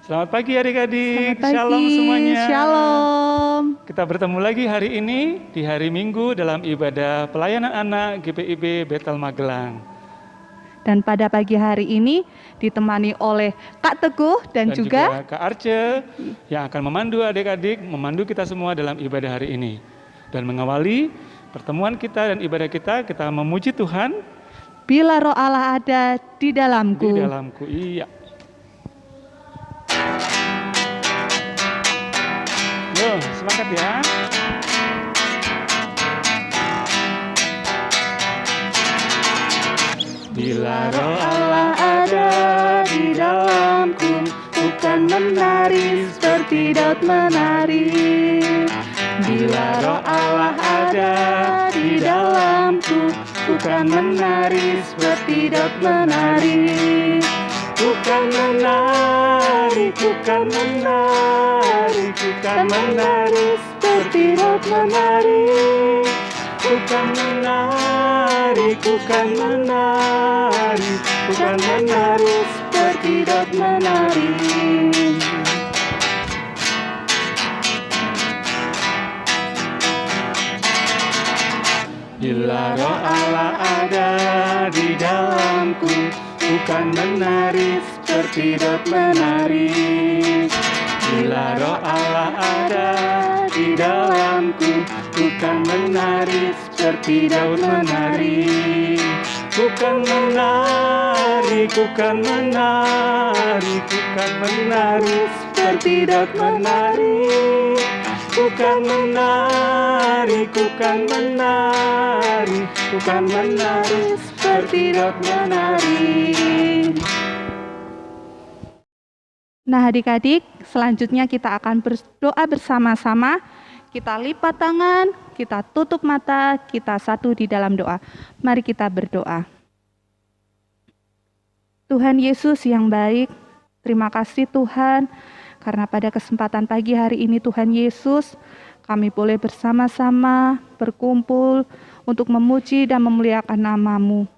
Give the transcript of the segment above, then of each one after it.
Selamat pagi adik-adik, Selamat pagi, shalom semuanya. shalom. Kita bertemu lagi hari ini di hari Minggu dalam ibadah pelayanan anak GPIB Betel Magelang. Dan pada pagi hari ini ditemani oleh Kak Teguh dan juga Kak Arce yang akan memandu adik-adik, memandu kita semua dalam ibadah hari ini. Dan mengawali pertemuan kita dan ibadah kita memuji Tuhan. Bila roh Allah ada di dalamku. Di dalamku, iya. Yo, semangat ya. Bila roh Allah ada di dalamku, bukan menari seperti Daud menari. Bila roh Allah ada di dalamku, bukan menari seperti Daud menari. Bukan menari, bukan menari, bukan menari seperti Daud menari. Bukan menari, bukan menari, bukan menari seperti Daud menari. Bila roh Allah ada di dalamku, bukan menari seperti Daud menari. Bila roh Allah ada di dalamku, bukan menari seperti Daud menari. Bukan menari, bukan menari, bukan menari seperti Daud menari. Bukan menari, bukan menari, bukan menari seperti Daud menari. Nah adik-adik, selanjutnya kita akan berdoa bersama-sama. Kita lipat tangan, kita tutup mata, kita satu di dalam doa. Mari kita berdoa. Tuhan Yesus yang baik, terima kasih Tuhan, karena pada kesempatan pagi hari ini Tuhan Yesus, kami boleh bersama-sama berkumpul untuk memuji dan memuliakan nama-Mu.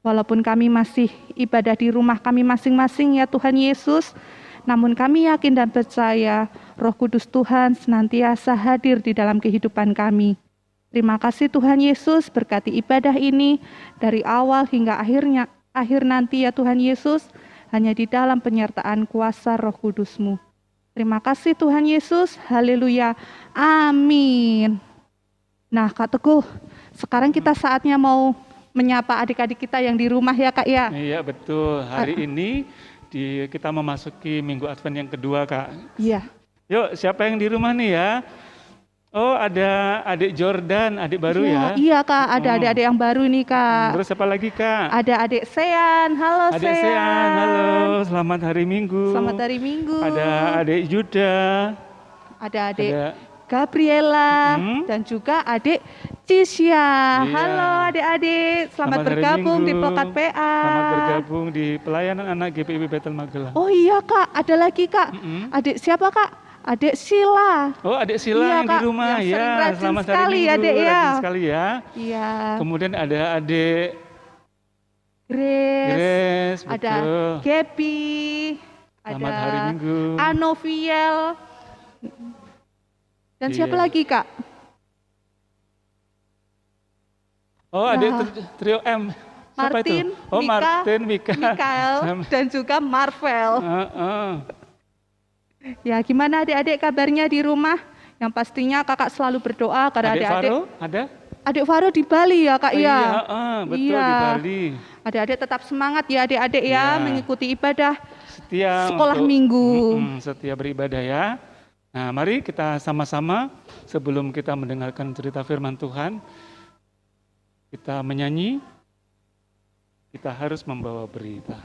Walaupun kami masih ibadah di rumah kami masing-masing ya Tuhan Yesus, namun kami yakin dan percaya Roh Kudus Tuhan senantiasa hadir di dalam kehidupan kami. Terima kasih Tuhan Yesus, berkati ibadah ini dari awal hingga akhir nanti ya Tuhan Yesus, hanya di dalam penyertaan kuasa Roh Kudus-Mu. Terima kasih Tuhan Yesus, haleluya, amin. Nah Kak Teguh, sekarang kita saatnya mau menyapa adik-adik kita yang di rumah ya Kak ya. Iya betul, hari ini kita memasuki Minggu Advent yang kedua Kak. Iya. Yuk siapa yang di rumah nih ya? Oh ada adik Jordan, adik baru ya? Iya Kak, ada adik-adik yang baru nih Kak. Terus siapa lagi Kak? Ada adik Sean, halo adik Sean, halo, selamat hari Minggu. Selamat hari Minggu. Ada adik Juda. Ada adik Gabriela dan juga adik Cisya. Iya. Halo adik-adik, selamat bergabung di Pokat PA. Selamat bergabung di pelayanan anak GPIB Betel Magelang. Oh iya Kak, ada lagi Kak. Adik siapa Kak? Adik Sila. Oh adik Sila iya, yang Kak, di rumah ya. Selamat hari Minggu, adik ya. Rajin sekali ya. Iya. Kemudian ada adik Grace, betul. Ada Gaby, selamat hari Minggu. Anoviel. Dan siapa lagi Kak? Oh adik trio M. Siapa Martin, itu? Oh Mika, Martin, Mikael, dan juga Marvel. Ya gimana adik-adik kabarnya di rumah? Yang pastinya kakak selalu berdoa karena adik-adik. Faro ada? Adik Faro di Bali ya Kak ya? Betul iya. Di Bali. Adik-adik tetap semangat ya adik-adik ya mengikuti ibadah setia sekolah minggu. Setia beribadah ya. Nah mari kita sama-sama sebelum kita mendengarkan cerita firman Tuhan, kita menyanyi, kita harus membawa berita.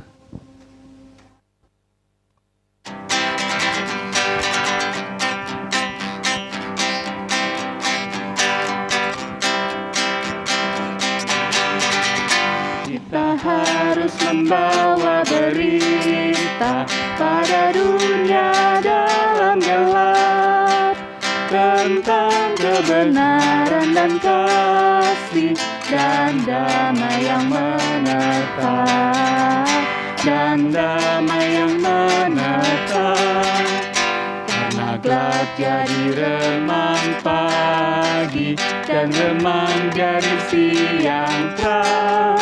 Kita harus membawa berita pada dunia dalam gelap, tentang kebenaran dan kasih dan damai yang menetap. dan damai yang menetap. Karena gelap jadi remang pagi, dan remang jadi siang terang.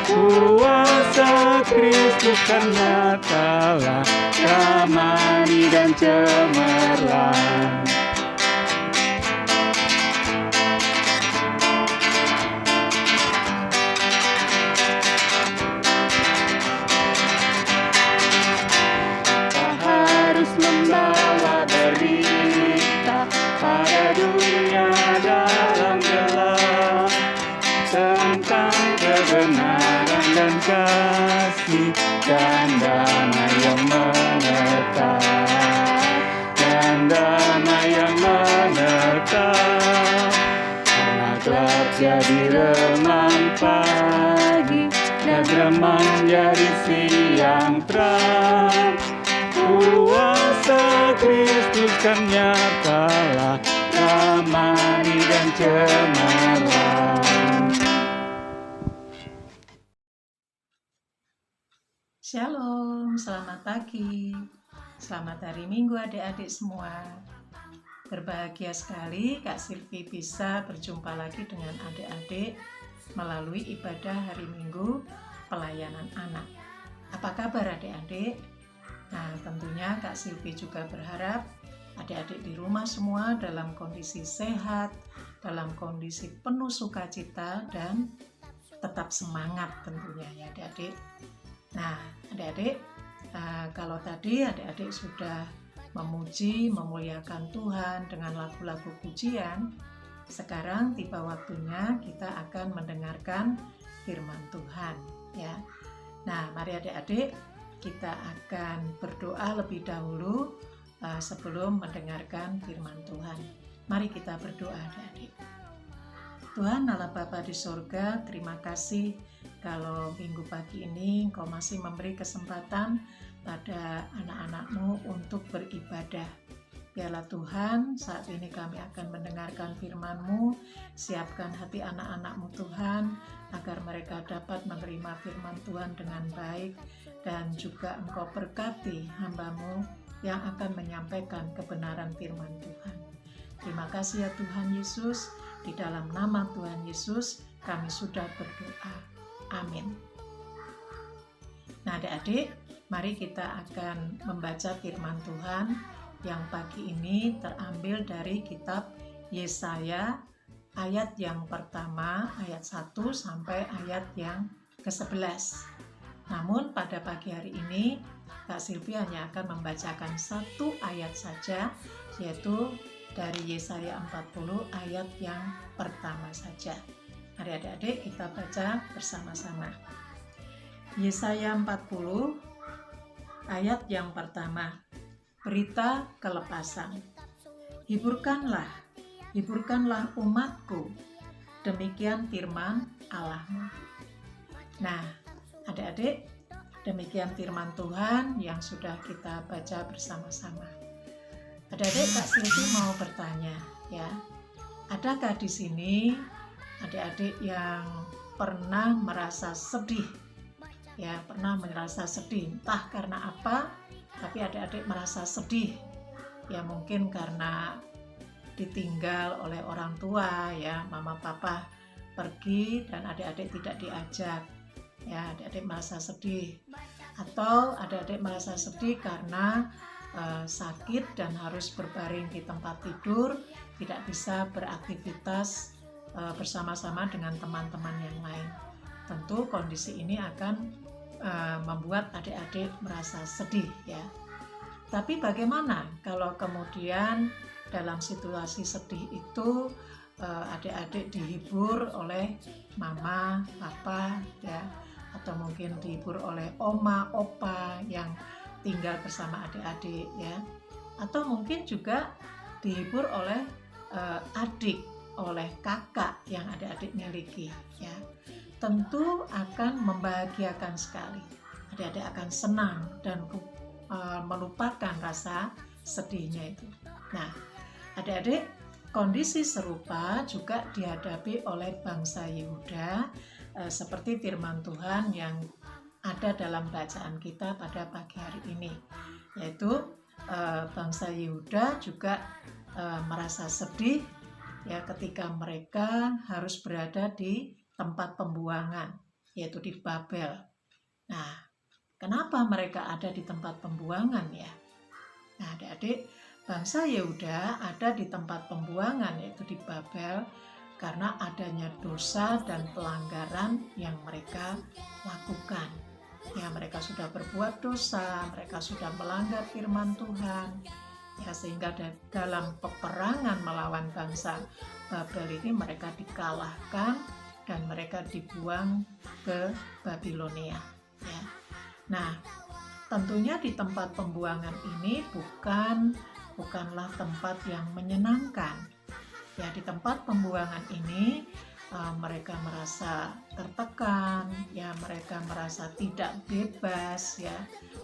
Kuasa Kristus kan nyatalah, damai dan cemerlang. Harus membawa berita pada dunia dalam gelap, tentang kebenaran dan kasih dan damai yang menetap, dan damai yang menetap. Karena gelap jadi remang pagi, dan remang jadi siang terang. Kuasa Kristus kan nyatalah, damai dan cemerlang. Shalom, selamat pagi. Selamat hari Minggu adik-adik semua. Berbahagia sekali Kak Silvi bisa berjumpa lagi dengan adik-adik melalui ibadah hari Minggu pelayanan anak. Apa kabar adik-adik? Nah, tentunya Kak Silvi juga berharap adik-adik di rumah semua dalam kondisi sehat, dalam kondisi penuh sukacita dan tetap semangat tentunya ya adik-adik. Nah, adik-adik, kalau tadi adik-adik sudah memuji, memuliakan Tuhan dengan lagu-lagu pujian, sekarang tiba waktunya kita akan mendengarkan firman Tuhan ya. Nah, mari adik-adik kita akan berdoa lebih dahulu sebelum mendengarkan firman Tuhan. Mari kita berdoa adik-adik. Tuhan Allah Bapa di surga, terima kasih kalau minggu pagi ini Engkau masih memberi kesempatan pada anak-anak-Mu untuk beribadah. Biarlah Tuhan, saat ini kami akan mendengarkan firman-Mu, siapkan hati anak-anak-Mu Tuhan, agar mereka dapat menerima firman Tuhan dengan baik, dan juga Engkau berkati hamba-Mu yang akan menyampaikan kebenaran firman Tuhan. Terima kasih ya Tuhan Yesus, di dalam nama Tuhan Yesus kami sudah berdoa. Amin. Nah adik-adik, mari kita akan membaca firman Tuhan yang pagi ini terambil dari kitab Yesaya ayat yang pertama, ayat 1 sampai ayat yang ke-11. Namun pada pagi hari ini Kak Silvi hanya akan membacakan satu ayat saja, yaitu dari Yesaya 40 ayat yang pertama saja. Mari adik-adik kita baca bersama-sama. Yesaya 40 ayat yang pertama. Berita kelepasan. Hiburkanlah umatku, demikian firman Allahmu. Nah, adik-adik, demikian firman Tuhan yang sudah kita baca bersama-sama. Adik-adik, Kak Silvi mau bertanya, ya, adakah di sini adik-adik yang pernah merasa sedih, ya, pernah merasa sedih, entah karena apa, tapi adik-adik merasa sedih, ya mungkin karena ditinggal oleh orang tua, ya, mama papa pergi dan adik-adik tidak diajak, ya, adik-adik merasa sedih, atau adik-adik merasa sedih karena sakit dan harus berbaring di tempat tidur, tidak bisa beraktivitas bersama-sama dengan teman-teman yang lain. Tentu kondisi ini akan membuat adik-adik merasa sedih, ya. Tapi bagaimana kalau kemudian dalam situasi sedih itu adik-adik dihibur oleh mama, papa, ya, atau mungkin dihibur oleh oma, opa yang tinggal bersama adik-adik, ya, atau mungkin juga dihibur oleh adik, oleh kakak yang adik-adik miliki, ya. Tentu akan membahagiakan sekali. Adik-adik akan senang dan melupakan rasa sedihnya itu. Nah, adik-adik, kondisi serupa juga dihadapi oleh bangsa Yehuda seperti firman Tuhan yang ada dalam bacaan kita pada pagi hari ini, yaitu bangsa Yehuda juga merasa sedih ya ketika mereka harus berada di tempat pembuangan, yaitu di Babel. Nah, kenapa mereka ada di tempat pembuangan ya? Nah, adik-adik, bangsa Yehuda ada di tempat pembuangan, yaitu di Babel, karena adanya dosa dan pelanggaran yang mereka lakukan. Ya, mereka sudah berbuat dosa, mereka sudah melanggar firman Tuhan. Ya, sehingga dalam peperangan melawan bangsa Babel ini mereka dikalahkan dan mereka dibuang ke Babilonia. Ya. Nah, tentunya di tempat pembuangan ini bukanlah tempat yang menyenangkan. Ya, di tempat pembuangan ini mereka merasa tertekan, ya mereka merasa tidak bebas ya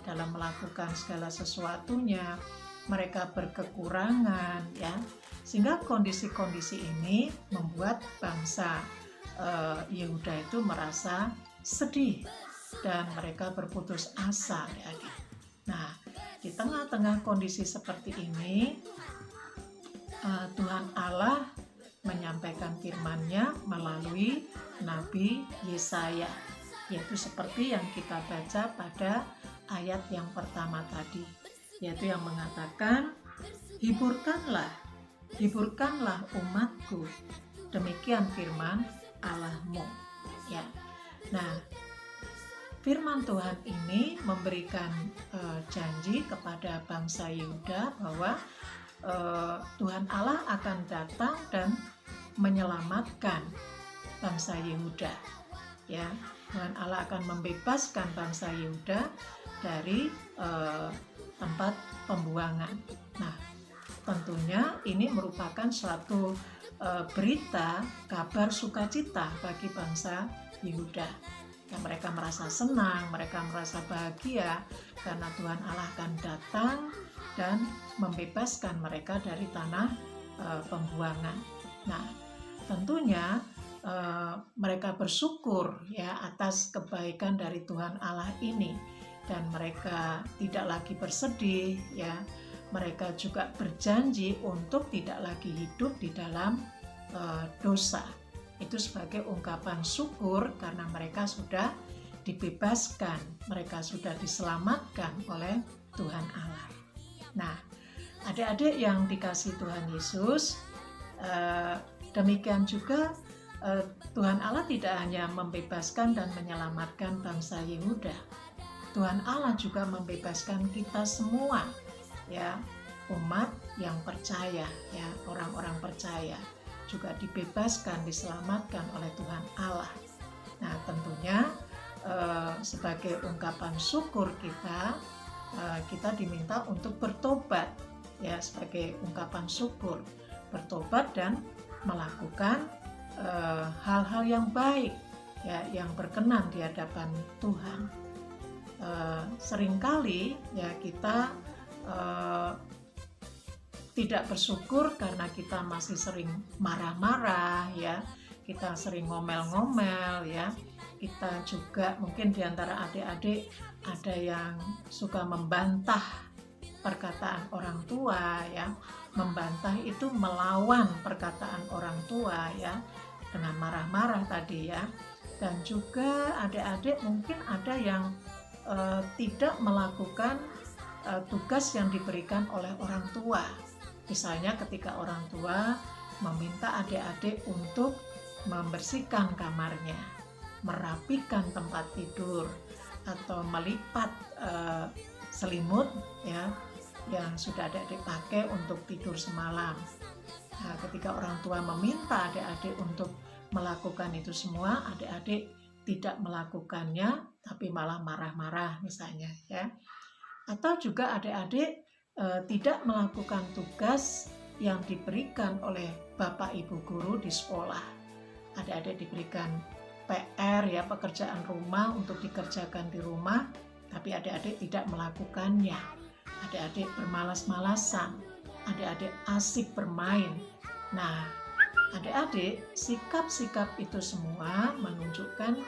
dalam melakukan segala sesuatunya. Mereka berkekurangan ya, sehingga kondisi-kondisi ini membuat bangsa Yehuda itu merasa sedih dan mereka berputus asa ya. Nah, di tengah-tengah kondisi seperti ini Tuhan Allah menyampaikan firman-Nya melalui Nabi Yesaya, yaitu seperti yang kita baca pada ayat yang pertama tadi, yaitu yang mengatakan, hiburkanlah umatku, demikian firman Allahmu. Ya. Nah, firman Tuhan ini memberikan janji kepada bangsa Yehuda bahwa Tuhan Allah akan datang dan menyelamatkan bangsa Yehuda. Ya, Tuhan Allah akan membebaskan bangsa Yehuda dari tempat pembuangan. Nah, tentunya ini merupakan suatu berita, kabar sukacita bagi bangsa Yehuda. Ya, mereka merasa senang, mereka merasa bahagia karena Tuhan Allah akan datang dan membebaskan mereka dari tanah pembuangan. Nah, tentunya mereka bersyukur ya atas kebaikan dari Tuhan Allah ini, dan mereka tidak lagi bersedih ya. Mereka juga berjanji untuk tidak lagi hidup di dalam dosa. Itu sebagai ungkapan syukur karena mereka sudah dibebaskan, mereka sudah diselamatkan oleh Tuhan Allah. Nah, adik-adik yang dikasihi Tuhan Yesus, demikian juga Tuhan Allah tidak hanya membebaskan dan menyelamatkan bangsa Yehuda. Tuhan Allah juga membebaskan kita semua, ya, umat yang percaya, ya, orang-orang percaya juga dibebaskan, diselamatkan oleh Tuhan Allah. Nah, tentunya sebagai ungkapan syukur kita diminta untuk bertobat, ya, sebagai ungkapan syukur, bertobat dan melakukan hal-hal yang baik, ya, yang berkenan di hadapan Tuhan. Seringkali ya kita tidak bersyukur karena kita masih sering marah-marah, ya, kita sering ngomel-ngomel, ya. Kita juga mungkin di antara adik-adik ada yang suka membantah perkataan orang tua, ya. Membantah itu melawan perkataan orang tua, ya, dengan marah-marah tadi, ya. Dan juga adik-adik mungkin ada yang tidak melakukan tugas yang diberikan oleh orang tua. Misalnya ketika orang tua meminta adik-adik untuk membersihkan kamarnya, merapikan tempat tidur, atau melipat selimut, ya, yang sudah adik-adik pakai untuk tidur semalam. Nah, ketika orang tua meminta adik-adik untuk melakukan itu semua, adik-adik tidak melakukannya, tapi malah marah-marah misalnya, ya. Atau juga adik-adik tidak melakukan tugas yang diberikan oleh Bapak Ibu guru di sekolah. Adik-adik diberikan PR, ya, pekerjaan rumah untuk dikerjakan di rumah, tapi adik-adik tidak melakukannya. Adik-adik bermalas-malasan, adik-adik asik bermain. Nah, adik-adik, sikap-sikap itu semua menunjukkan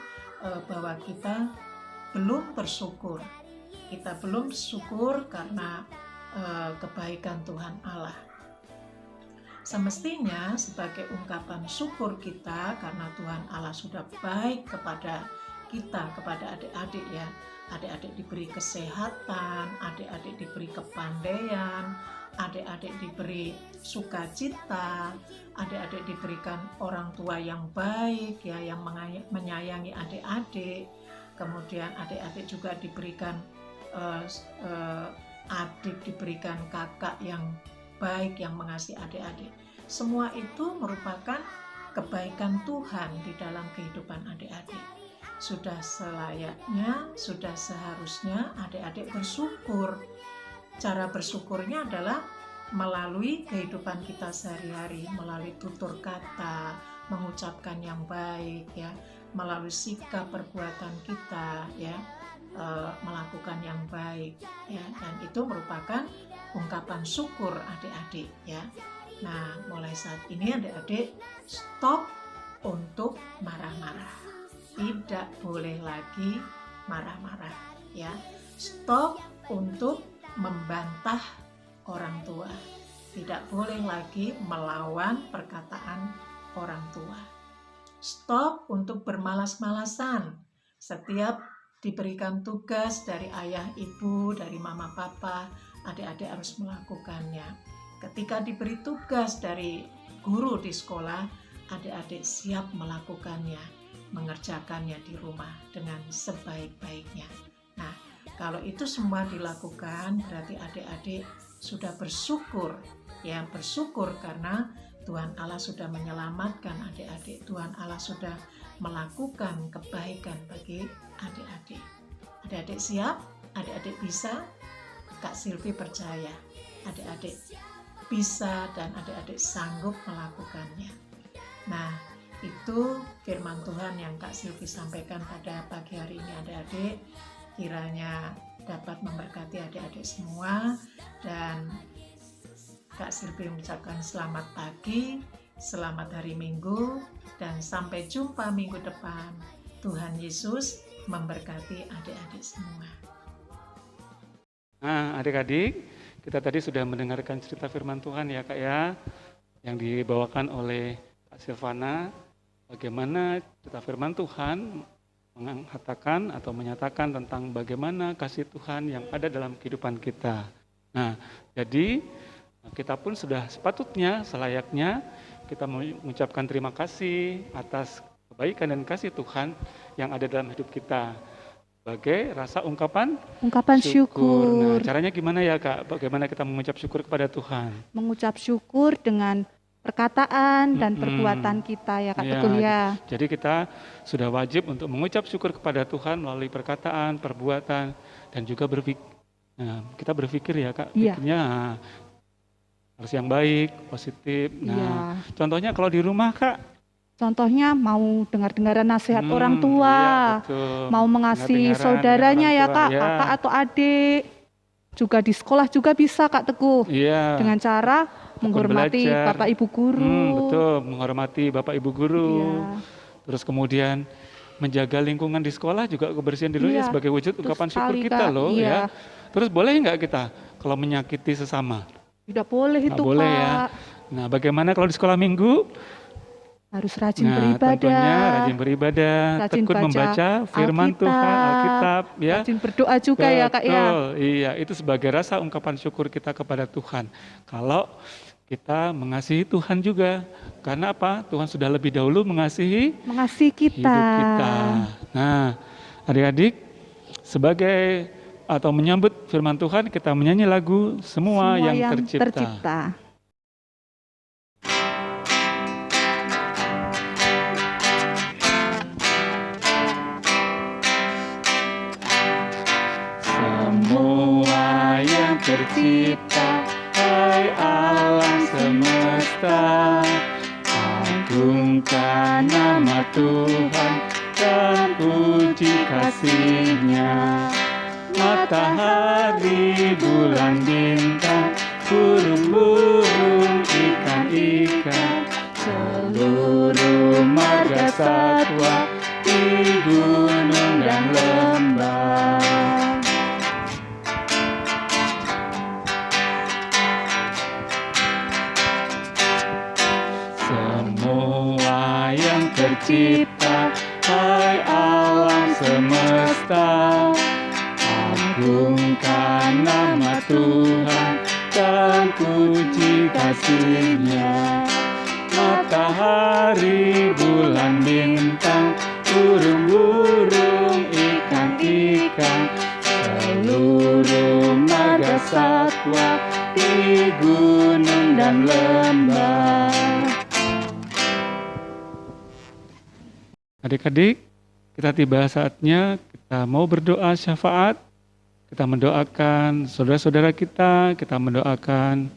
bahwa kita belum bersyukur. Kita belum syukur karena kebaikan Tuhan Allah. Semestinya sebagai ungkapan syukur kita karena Tuhan Allah sudah baik kepada kita, kepada adik-adik ya. Adik-adik diberi kesehatan, adik-adik diberi kepandaian, adik-adik diberi sukacita, adik-adik diberikan orang tua yang baik ya, yang menyayangi adik-adik. Kemudian adik-adik juga diberikan adik diberikan kakak yang baik yang mengasihi adik-adik. Semua itu merupakan kebaikan Tuhan di dalam kehidupan adik-adik. Sudah selayaknya, sudah seharusnya adik-adik bersyukur. Cara bersyukurnya adalah melalui kehidupan kita sehari-hari, melalui tutur kata, mengucapkan yang baik ya, melalui sikap perbuatan kita ya, melakukan yang baik ya, dan itu merupakan ungkapan syukur adik-adik ya. Nah, mulai saat ini adik-adik stop untuk marah-marah. Tidak boleh lagi marah-marah ya. Stop untuk membantah orang tua. Tidak boleh lagi melawan perkataan orang tua. Stop untuk bermalas-malasan. Setiap diberikan tugas dari ayah ibu, dari mama papa, adik-adik harus melakukannya. Ketika diberi tugas dari guru di sekolah, adik-adik siap melakukannya, mengerjakannya di rumah dengan sebaik-baiknya. Nah, kalau itu semua dilakukan, berarti adik-adik sudah bersyukur, ya, bersyukur karena Tuhan Allah sudah menyelamatkan adik-adik. Tuhan Allah sudah melakukan kebaikan bagi adik-adik. Adik-adik siap? Adik-adik bisa? Kak Silvi percaya adik-adik bisa dan adik-adik sanggup melakukannya. Nah, itu firman Tuhan yang Kak Silvi sampaikan pada pagi hari ini adik-adik. Kiranya dapat memberkati adik-adik semua, dan Kak Silvi mengucapkan selamat pagi, selamat hari Minggu, dan sampai jumpa minggu depan. Tuhan Yesus memberkati adik-adik semua. Nah, adik-adik, kita tadi sudah mendengarkan cerita firman Tuhan ya Kak ya, yang dibawakan oleh Kak Silvana, bagaimana cerita firman Tuhan mengatakan atau menyatakan tentang bagaimana kasih Tuhan yang ada dalam kehidupan kita. Nah, jadi kita pun sudah sepatutnya, selayaknya kita mengucapkan terima kasih atas kebaikan dan kasih Tuhan yang ada dalam hidup kita sebagai rasa ungkapan syukur. Nah, caranya gimana ya Kak? Bagaimana kita mengucap syukur kepada Tuhan? Mengucap syukur dengan perkataan dan perbuatan kita ya Kak Teguh ya. Jadi kita sudah wajib untuk mengucap syukur kepada Tuhan melalui perkataan, perbuatan, dan juga berpikir. Nah, kita berpikir ya Kak, pikirnya harus yang baik, positif. Nah, contohnya kalau di rumah Kak, contohnya mau dengar-dengaran nasihat orang tua, mau mengasihi saudaranya ya Kak, kakak atau adik. Juga di sekolah juga bisa Kak Teguh. Dengan cara menghormati Bapak Ibu guru. Betul, menghormati Bapak Ibu guru. Terus kemudian menjaga lingkungan di sekolah juga, kebersihan di luar sebagai wujud ungkapan syukur kita loh ya. Terus boleh nggak kita kalau menyakiti sesama? Tidak boleh itu boleh, Pak. Ya. Nah, bagaimana kalau di sekolah minggu? Harus rajin beribadah. Tentunya rajin beribadah, tekun membaca firman Tuhan, Alkitab, ya. Rajin berdoa juga ya Kak ya. Iya, itu sebagai rasa ungkapan syukur kita kepada Tuhan. Kalau kita mengasihi Tuhan juga, karena apa? Tuhan sudah lebih dahulu mengasihi kita. Hidup kita. Nah, adik-adik, sebagai atau menyambut firman Tuhan, kita menyanyi lagu Semua yang tercipta. Semua yang tercipta, hai alam semesta, agungkan nama Tuhan dan puji kasih-Nya. Matahari, bulan, bintang, burung-burung, ikan-ikan, seluruh marga satwa di gunung dan lembah. yang tercipta, hai alam semesta. Agungkan nama Tuhan dan puji kasih-Nya. Matahari, bulan, bintang, burung-burung, ikan-ikan, seluruh marga satwa di gunung dan lembah. Adik-adik, kita tiba saatnya kita mau berdoa syafaat. Kita mendoakan saudara-saudara kita mendoakan.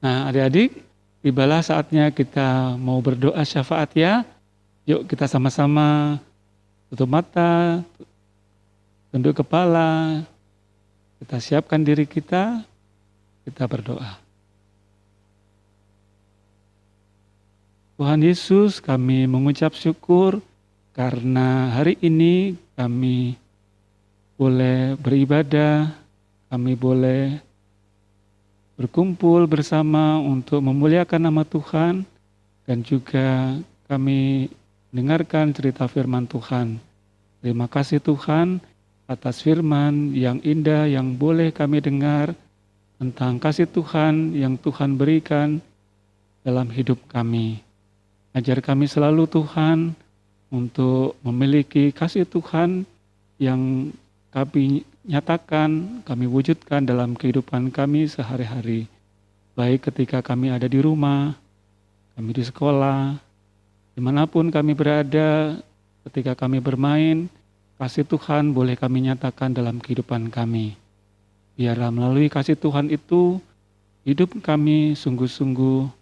Nah, adik-adik, tibalah saatnya kita mau berdoa syafaat ya. Yuk kita sama-sama tutup mata, tunduk kepala, kita siapkan diri kita berdoa. Tuhan Yesus, kami mengucap syukur karena hari ini kami boleh beribadah, kami boleh berkumpul bersama untuk memuliakan nama Tuhan, dan juga kami mendengarkan cerita firman Tuhan. Terima kasih Tuhan atas firman yang indah yang boleh kami dengar tentang kasih Tuhan yang Tuhan berikan dalam hidup kami. Ajar kami selalu Tuhan untuk memiliki kasih Tuhan yang kami nyatakan, kami wujudkan dalam kehidupan kami sehari-hari. Baik ketika kami ada di rumah, kami di sekolah, dimanapun kami berada, ketika kami bermain, kasih Tuhan boleh kami nyatakan dalam kehidupan kami. Biarlah melalui kasih Tuhan itu, hidup kami sungguh-sungguh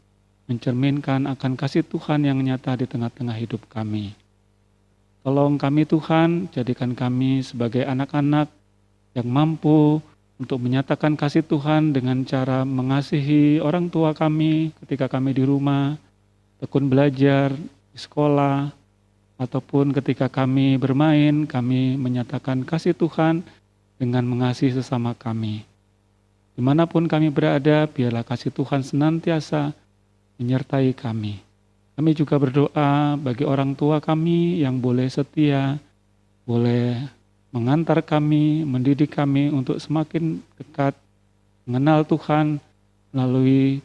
mencerminkan akan kasih Tuhan yang nyata di tengah-tengah hidup kami. Tolong kami Tuhan, jadikan kami sebagai anak-anak yang mampu untuk menyatakan kasih Tuhan dengan cara mengasihi orang tua kami ketika kami di rumah, tekun belajar di sekolah, ataupun ketika kami bermain, kami menyatakan kasih Tuhan dengan mengasihi sesama kami. Dimanapun kami berada, biarlah kasih Tuhan senantiasa menyertai kami. Kami juga berdoa bagi orang tua kami yang boleh setia, boleh mengantar kami, mendidik kami untuk semakin dekat mengenal Tuhan melalui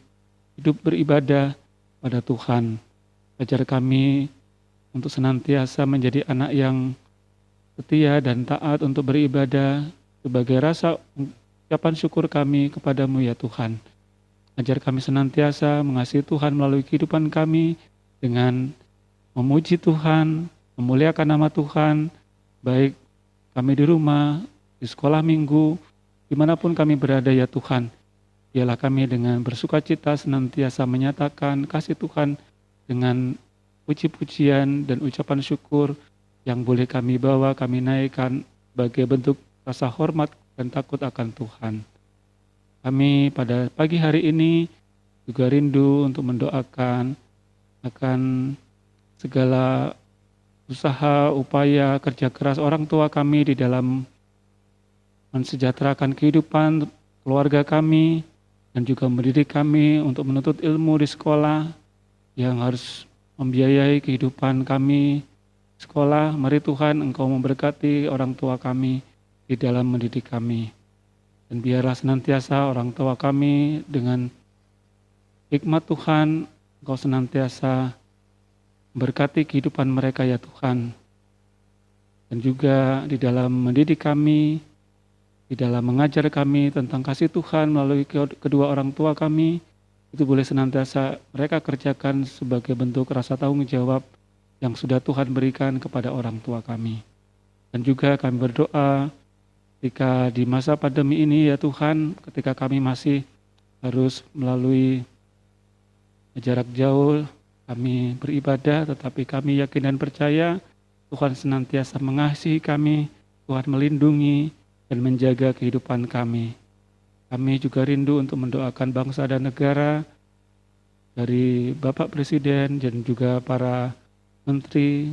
hidup beribadah pada Tuhan. Ajar kami untuk senantiasa menjadi anak yang setia dan taat untuk beribadah sebagai rasa ucapan syukur kami kepadamu ya Tuhan. Ajar kami senantiasa mengasihi Tuhan melalui kehidupan kami dengan memuji Tuhan, memuliakan nama Tuhan, baik kami di rumah, di sekolah minggu, dimanapun kami berada ya Tuhan. Biarlah kami dengan bersukacita senantiasa menyatakan kasih Tuhan dengan puji-pujian dan ucapan syukur yang boleh kami bawa, kami naikkan sebagai bentuk rasa hormat dan takut akan Tuhan. Kami pada pagi hari ini juga rindu untuk mendoakan akan segala usaha, upaya, kerja keras orang tua kami di dalam mensejahterakan kehidupan keluarga kami dan juga mendidik kami untuk menuntut ilmu di sekolah yang harus membiayai kehidupan kami di sekolah. Mari Tuhan Engkau memberkati orang tua kami di dalam mendidik kami. Dan biarlah senantiasa orang tua kami dengan hikmat Tuhan, Engkau senantiasa berkati kehidupan mereka ya Tuhan. Dan juga di dalam mendidik kami, di dalam mengajar kami tentang kasih Tuhan melalui kedua orang tua kami, itu boleh senantiasa mereka kerjakan sebagai bentuk rasa tanggung jawab yang sudah Tuhan berikan kepada orang tua kami. Dan juga kami berdoa ketika di masa pandemi ini ya Tuhan, ketika kami masih harus melalui jarak jauh, kami beribadah, tetapi kami yakin dan percaya Tuhan senantiasa mengasihi kami, Tuhan melindungi dan menjaga kehidupan kami. Kami juga rindu untuk mendoakan bangsa dan negara, dari Bapak Presiden dan juga para menteri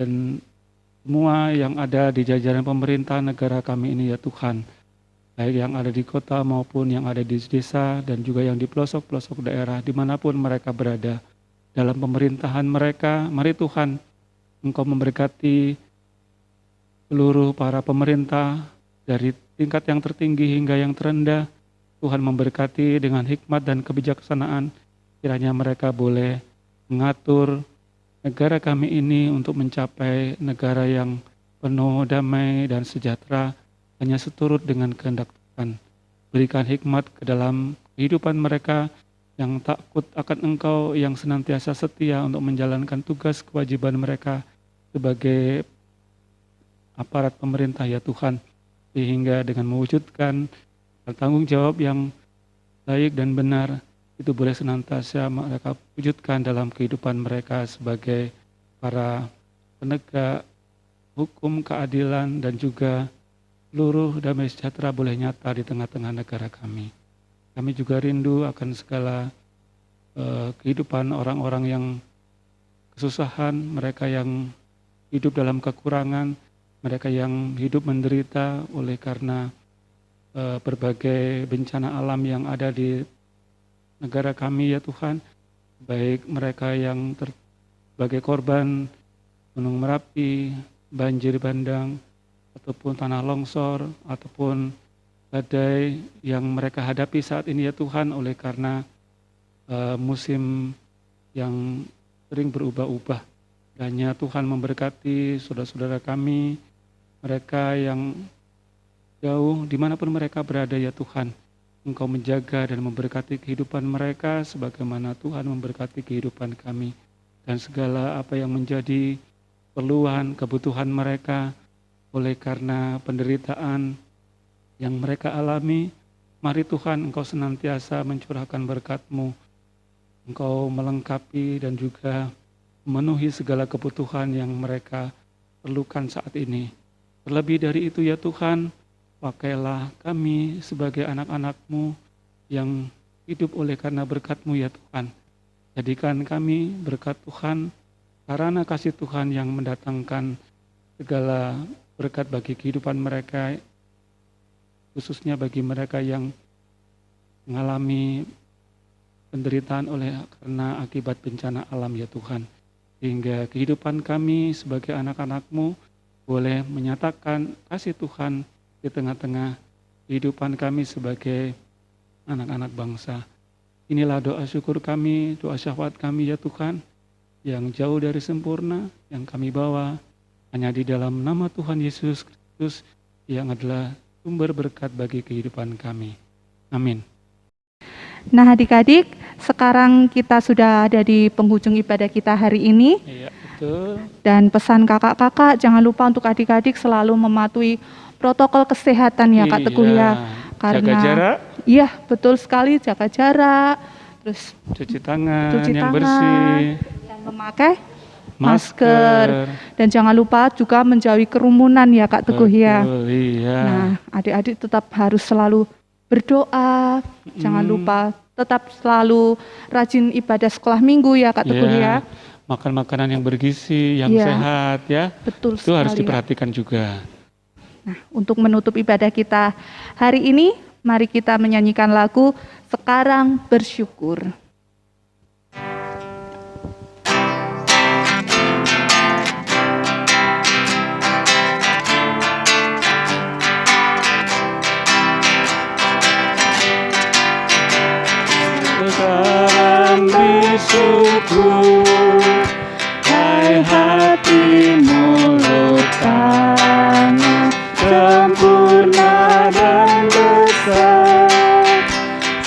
dan semua yang ada di jajaran pemerintah negara kami ini ya Tuhan. baik yang ada di kota maupun yang ada di desa dan juga yang di pelosok-pelosok daerah dimanapun mereka berada. Dalam pemerintahan mereka, mari Tuhan Engkau memberkati seluruh para pemerintah dari tingkat yang tertinggi hingga yang terendah. Tuhan memberkati dengan hikmat dan kebijaksanaan, kiranya mereka boleh mengatur negara kami ini untuk mencapai negara yang penuh damai dan sejahtera, hanya seturut dengan kehendak Tuhan. Berikan hikmat ke dalam kehidupan mereka yang takut akan Engkau, yang senantiasa setia untuk menjalankan tugas kewajiban mereka sebagai aparat pemerintah ya Tuhan, sehingga dengan mewujudkan tanggung jawab yang baik dan benar, itu boleh senantiasa mereka wujudkan dalam kehidupan mereka sebagai para penegak hukum, keadilan, dan juga seluruh damai sejahtera boleh nyata di tengah-tengah negara kami. Kami juga rindu akan segala kehidupan orang-orang yang kesusahan, mereka yang hidup dalam kekurangan, mereka yang hidup menderita oleh karena berbagai bencana alam yang ada di negara kami ya Tuhan, baik mereka yang sebagai korban Gunung Merapi, banjir bandang, ataupun tanah longsor, ataupun badai yang mereka hadapi saat ini ya Tuhan, oleh karena musim yang sering berubah-ubah. Kiranya Tuhan memberkati saudara-saudara kami, mereka yang jauh dimanapun mereka berada ya Tuhan. Engkau menjaga dan memberkati kehidupan mereka sebagaimana Tuhan memberkati kehidupan kami. Dan segala apa yang menjadi perluan, kebutuhan mereka oleh karena penderitaan yang mereka alami, mari Tuhan Engkau senantiasa mencurahkan berkat-Mu. Engkau melengkapi dan juga memenuhi segala kebutuhan yang mereka perlukan saat ini. Terlebih dari itu ya Tuhan, pakailah kami sebagai anak-anak-Mu yang hidup oleh karena berkat-Mu ya Tuhan. Jadikan kami berkat Tuhan, karena kasih Tuhan yang mendatangkan segala berkat bagi kehidupan mereka, khususnya bagi mereka yang mengalami penderitaan oleh karena akibat bencana alam ya Tuhan. Sehingga kehidupan kami sebagai anak-anak-Mu boleh menyatakan kasih Tuhan di tengah-tengah kehidupan kami sebagai anak-anak bangsa. Inilah doa syukur kami, doa syahwat kami ya Tuhan, yang jauh dari sempurna, yang kami bawa hanya di dalam nama Tuhan Yesus Kristus yang adalah sumber berkat bagi kehidupan kami. Amin. Nah adik-adik, sekarang kita sudah ada di penghujung ibadah kita hari ini. Iya, betul. Dan pesan kakak-kakak, jangan lupa untuk adik-adik selalu mematuhi protokol kesehatan ya Kak Teguh ya. Karena jaga jarak. Iya, betul sekali, jaga jarak. Terus Cuci tangan yang bersih. Dan memakai masker. Dan jangan lupa juga menjauhi kerumunan ya Kak Teguh ya. Iya. Nah, adik-adik tetap harus selalu berdoa. Jangan lupa tetap selalu rajin ibadah sekolah minggu ya Kak Teguh ya. Makan makanan yang bergizi, yang sehat ya. Betul Itu sekali, harus diperhatikan juga. Nah, untuk menutup ibadah kita hari ini, mari kita menyanyikan lagu Sekarang Bersyukur. Sekarang bersyukur, hai hati mulut tangan, sempurna dan besar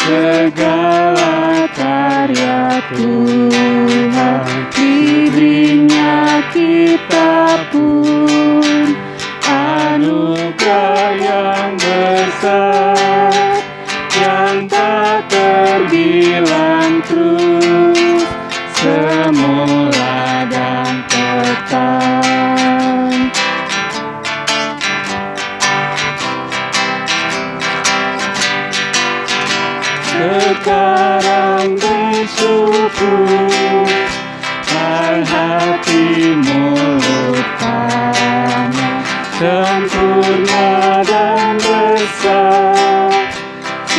segala karya Tuhan, diberinya kita pun anugerah yang besar yang tak terbilang, terus semula dan tetap. Sekarang bersyukur, hai hati mulut tangan, sempurna dan besar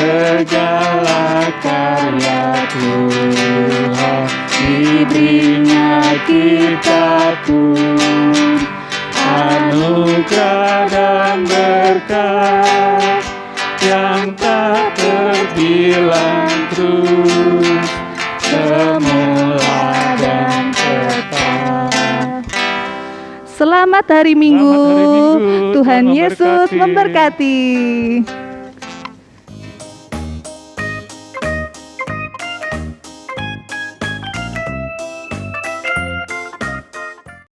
segala karya Tuhan, diberinya kita pun anugerah dan berkat yang tak terbilang terus, semula dan kekal. Selamat hari Minggu. Selamat hari Minggu. Tuhan Tuhan Yesus memberkati. memberkati.